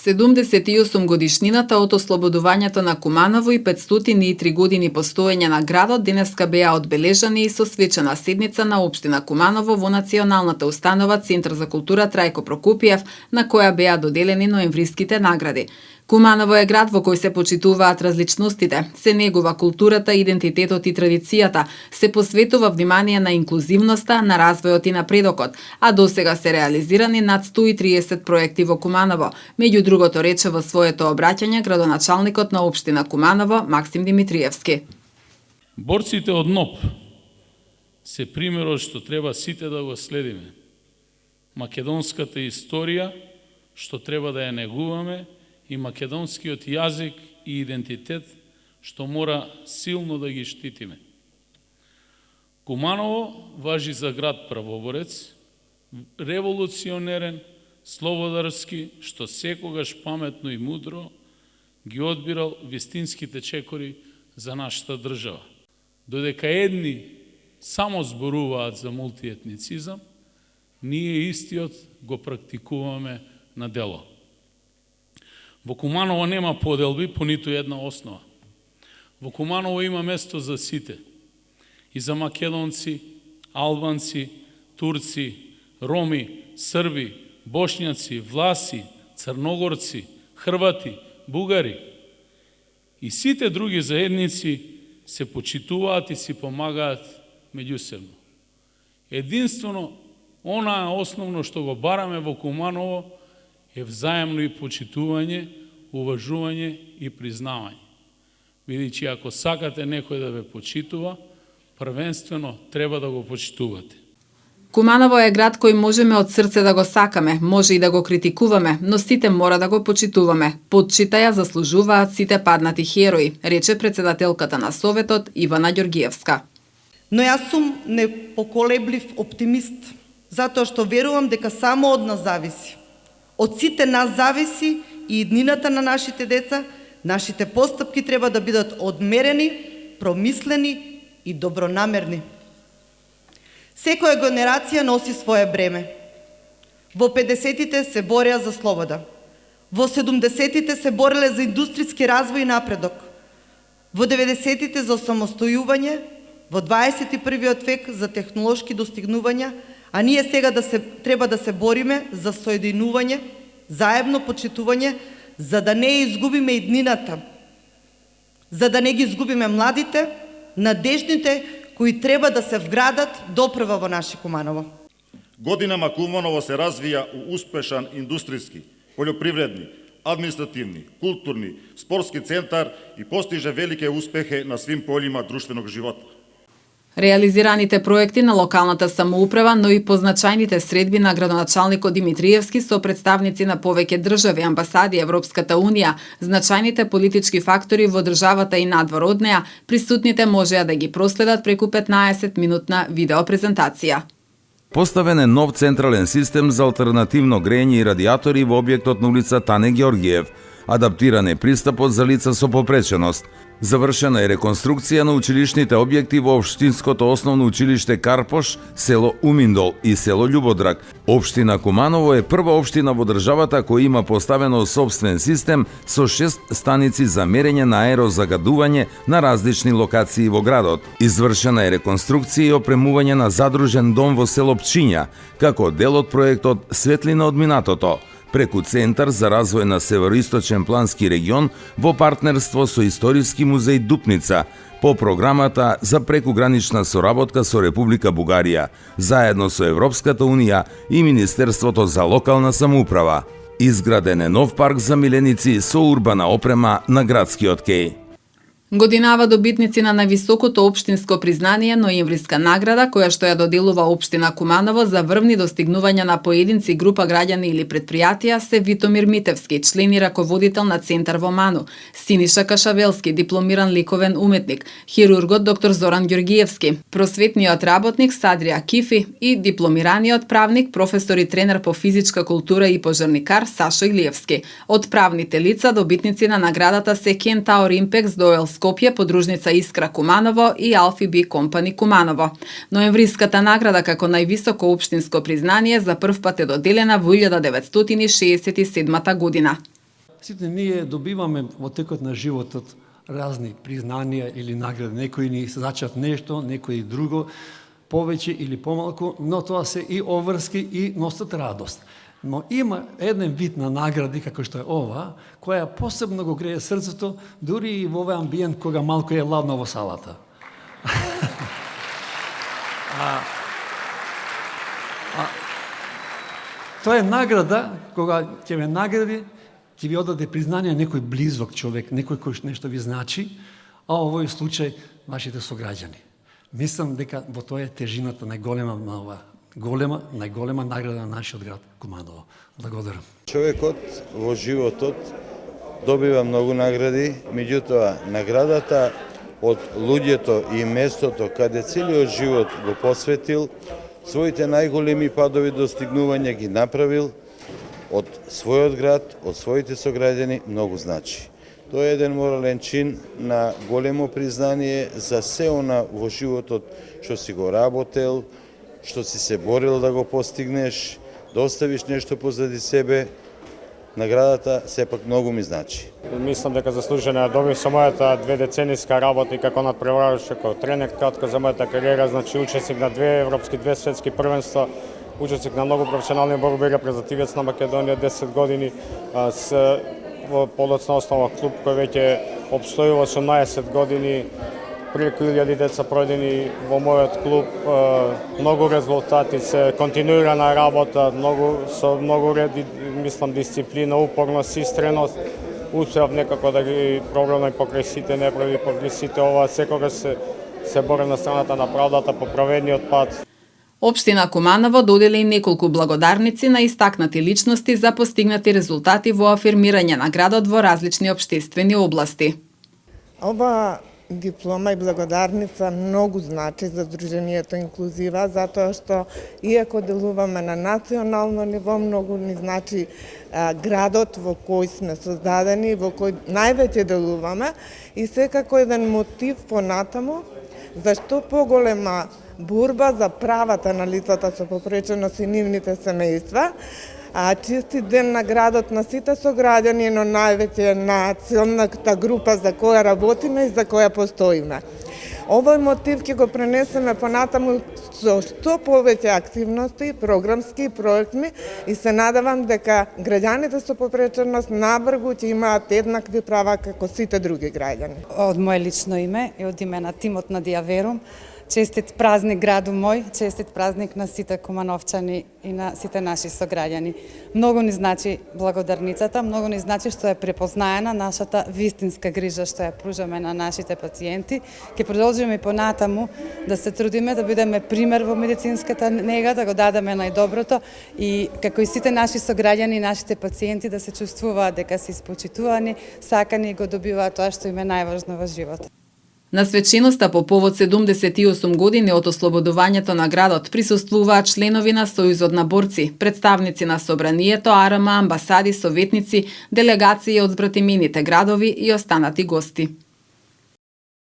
78 годишнината од ослободувањето на Куманово и 503 години постоење на градот денеска беа одбележани и со свечена седница на општина Куманово во Националната установа Центар за култура Трајко Прокопиев, на која беа доделени ноемвриските награди. Куманово е град во кој се почитуваат различностите, се негува културата, идентитетот и традицијата, се посветува внимание на инклузивноста, на развојот и напредокот, а досега се реализирани над 130 проекти во Куманово. Меѓу другото рече во своето обраќање градоначалникот на општина Куманово Максим Димитриевски. Борците од НОП се примерот што треба сите да го следиме. Македонската историја што треба да ја негуваме и македонскиот јазик и идентитет што мора силно да ги штитиме. Куманово важи за град правоборец, револуционерен, слободарски, што секогаш паметно и мудро ги одбирал вистинските чекори за нашата држава. Додека едни само зборуваат за мултиетницизам, ние истиот го практикуваме на дело. Во Куманово нема поделби по ниту една основа. Во Куманово има место за сите. И за македонци, албанци, турци, роми, срби, бошњаци, власи, црногорци, хрвати, бугари. И сите други заедници се почитуваат и си помагаат меѓусебно. Единствено, она основно што го бараме во Куманово е взаемно и почитување, уважување и признавање. Бидејќи ако сакате некој да ве почитува, првенствено треба да го почитувате. Куманово е град кој можеме од срце да го сакаме, може и да го критикуваме, но сите мора да го почитуваме. Почита ја заслужуваат сите паднати херои, рече председателката на Советот Ивана Ѓоргиевска. Но јас сум непоколеблив оптимист, затоа што верувам дека само од нас зависи. Од сите нас зависи и иднината на нашите деца, нашите постапки треба да бидат одмерени, промислени и добронамерни. Секоја генерација носи свое бреме. Во 50-тите се бореа за слобода. Во 70-тите се бореле за индустријски развој и напредок. Во 90-тите за самостојување, во 21-виот век за технолошки достигнувања, а ние сега треба да се бориме за соединување, заедно почитување, за да не изгубиме иднината, за да не ги изгубиме младите, надежните, кои треба да се вградат допрва во наше Куманово. Годинама Куманово се развија у успешан индустријски, полјопривредни, административни, културни, спортски центар и постиже велики успехи на свим полима друштвеног живота. Реализираните проекти на локалната самоуправа, но и позначајните средби на градоначалникот Димитриевски со представници на повеќе држави, амбасади, Европската Унија, значајните политички фактори во државата и надвор од неа, присутните можеа да ги проследат преку 15-минутна видеопрезентација. Поставен е нов централен систем за алтернативно грејење и радиатори во објектот на улица Тане Ѓоргиев. Адаптиран е пристапот за лица со попреченост. Завршена е реконструкција на училишните објекти во Општинското основно училиште Карпош, село Уминдол и село Љубодрак. Општина Куманово е прва општина во државата која има поставено собствен систем со 6 станици за мерење на аерозагадување на различни локации во градот. Извршена е реконструкција и опремување на задружен дом во село Пчиња, како дел од проектот Светлина од минатото, преку Центар за развој на Североисточен плански регион во партнерство со Историски музеј Дупница, по програмата за прекугранична соработка со Република Бугарија, заедно со Европската Унија и Министерството за локална самоуправа. Изграден е нов парк за миленици со урбана опрема на градскиот кеј. Годинава добитници на највисокото општинско признание ноемвриска награда, која што ја доделува општина Куманово за врвни достигнувања на поединци, група граѓани или предпријатија, се Витомир Митевски, член и раководител на Центар во Ману, Синиша Кашавелски, дипломиран ликовен уметник, хирургот доктор Зоран Ѓоргиевски, просветниот работник Садрија Кифи и дипломираниот правник, професор и тренер по физичка култура и пожарникар Сашо Илиевски. Од правните лица добитници на наградата се Кентаур Импекс Доел Скопје, подружница Искра Куманово и Алфи Би Компани Куманово. Ноемвриската награда како највисоко општинско признание за прв пат е доделена во 1967 година. сите ние добиваме во текот на животот разни признанија или награди. Некои ни значат нешто, некои друго, повеќе или помалку, но тоа се и обврски и носат радост. Но има еден вид на награди, како што е ова, која посебно го грее срцето, дури и во овој амбиент кога малку е ладно во салата. Тоа е награда, кога ќе ме награди, ќе ви одаде признание некој близок човек, некој кој нешто ви значи, а овој случај вашите сограѓани. Мислам дека во тоа е тежината најголема на ова најголема награда на нашиот град Куманово. Благодарам. Човекот во животот добива многу награди, меѓутоа наградата од луѓето и местото каде целиот живот го посветил, своите најголеми падови достигнувања ги направил од својот град, од своите сограѓани, многу значи. Тоа е еден морален чин на големо признание за се она во животот што си го работел, што си се борил да го постигнеш, да оставиш нешто позади себе. Наградата сепак многу ми значи. Мислам дека заслужено ја добив со мојата 2-децениска работа како надпреварувач, како тренер, кратко за мојата кариера, значи учесник на 2 европски, 2 светски првенства, учесник на многу професионални борби, репрезентативец на Македонија 10 години, во подоцна основа клуб кој веќе обстојува 18 години, преку 1000 деца пројдени во мојот клуб, многу резултати, се континуирана работа, со многу ред, мислам, дисциплина, упорност, истреност. Успеав некако да ги прогонам покрај сите неправди, покрај сите ова, секогаш се борам на страната на правдата по праведниот пат. Општина Куманово додели и неколку благодарници на истакнати личности за постигнати резултати во афирмирање на градот во различни општествени области. Ова диплома и благодарница многу значи за Сдруженијето Инклузива, затоа што иако делуваме на национално ниво, многу ни значи градот во кој сме создадени, во кој највеќе делуваме и секако еден мотив понатаму за што поголема борба за правата на лицата со попреченост и нивните семејства. Чистит ден на градот на сите сограѓани, но највеќе на целната група за која работиме и за која постоиме. Овој мотив ќе го пренесеме понатаму со што повеќе активности, програмски и проектни и се надевам дека граѓаните со попреченост набргу ќе имаат еднакви права како сите други граѓани. Од моje лично име и од име на тимот на Диаверум, честит празник граду мој, честит празник на сите кумановчани и на сите наши сограѓани. Многу ни значи благодарницата, многу ни значи што е препознаена нашата вистинска грижа што ја пружаме на нашите пациенти. Ќе продолжиме и понатаму да се трудиме да бидеме пример во медицинската нега, да го дадеме најдоброто и како и сите наши сограѓани и нашите пациенти да се чувствуваат дека се испочитувани, сакани и го добиваат тоа што им е најважно во животот. На свеченоста по повод 78 години од ослободувањето на градот присуствуваат членови на Сојузот на борци, представници на Собранието, АРМ, амбасади, советници, делегации од збратимините градови и останати гости.